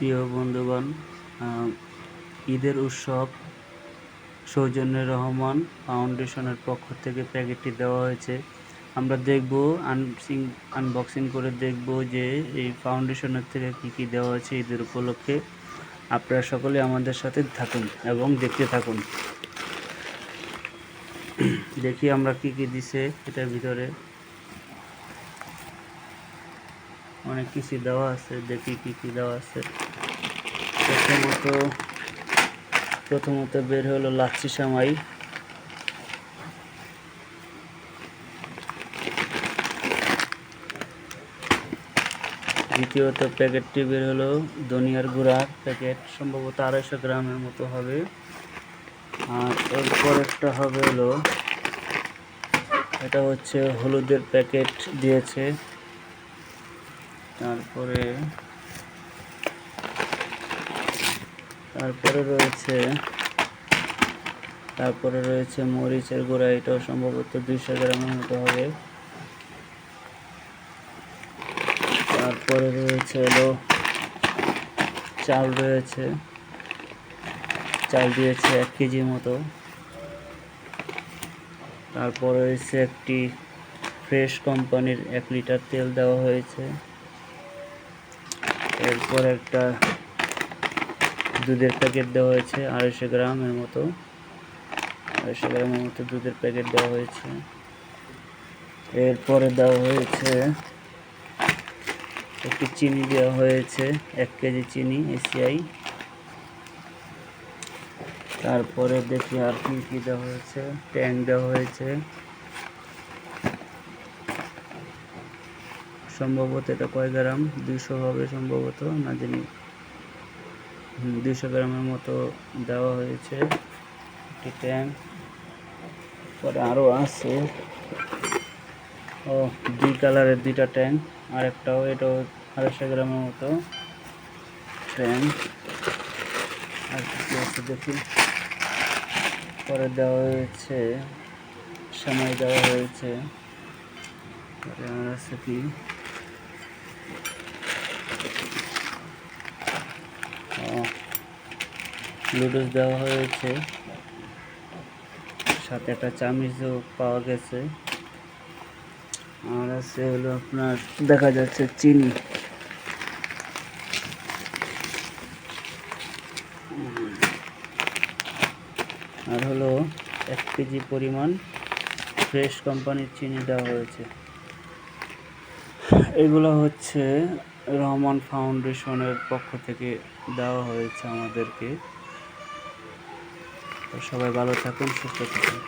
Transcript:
প্রিয় বন্ধুগণ, ঈদের উৎসব সৌজন্যে রহমান ফাউন্ডেশনের পক্ষ থেকে প্যাকেটটি দেওয়া হয়েছে। আমরা দেখব, আনবক্সিং করে দেখব যে এই ফাউন্ডেশনের থেকে কি কি দেওয়া হয়েছে ঈদের উপলক্ষে। আপনারা সকলে আমাদের সাথে থাকুন এবং দেখতে থাকুন। দেখি আমরা কি কি দিছে এটার ভিতরে। অনেক কিছু দেওয়া আছে, দেখি কি কি দেওয়া আছে। প্রথমত বের হলো লাচ্ছি সেমাই, দ্বিতীয়ত প্যাকেটটি বের হলো ধনিয়ার গুঁড়ার প্যাকেট, সম্ভবত 250 গ্রামের মতো হবে। আর এরপর একটা হবে হলো, এটা হচ্ছে হলুদের প্যাকেট দিয়েছে। তারপরে রয়েছে মরিচের গুঁড়া, এটাও সম্ভবত 200 গ্রামের মতো হবে। তারপরে রয়েছে হলো চাল দিয়েছে 1 কেজি মতো। তারপরে রয়েছে একটি ফ্রেশ কোম্পানির 1 লিটার তেল দেওয়া হয়েছে। এরপর একটা দুধের প্যাকেট দেওয়া হয়েছে 250 গ্রামের মতো দুধের প্যাকেট দেওয়া হয়েছে। এরপরে দেওয়া হয়েছে একটি চিনি দেওয়া হয়েছে, 1 কেজি চিনি এসিআই। তারপরে দেখি আর কি কি দেওয়া হয়েছে। ট্যাং দেওয়া হয়েছে, সম্ভবত এটা কয় গ্রাম, 200 হবে সম্ভবত, না জানি। 200 গ্রামের মতো দেওয়া হয়েছে একটি ট্যাং। পরে আরও আছে, 2 কালারের 2টা ট্যাং, আর একটাও, এটাও 250 গ্রামের মতো ট্যাং। আর কিছু আছে দেখি। পরে দেওয়া হয়েছে সেমাই দেওয়া হয়েছে। পরে আর আছে কি, নুডলস দেওয়া হয়েছে, সাথে একটা চামিচও পাওয়া গেছে। আর আছে হলো আপনার, দেখা যাচ্ছে চিনি। আর হলো 1 কেজি পরিমাণ ফ্রেশ কোম্পানির চিনি দেওয়া হয়েছে। এগুলো হচ্ছে রহমান ফাউন্ডেশনের পক্ষ থেকে দেওয়া হয়েছে আমাদেরকে। তো সবাই ভালো থাকুন, সুস্থ থাকুন।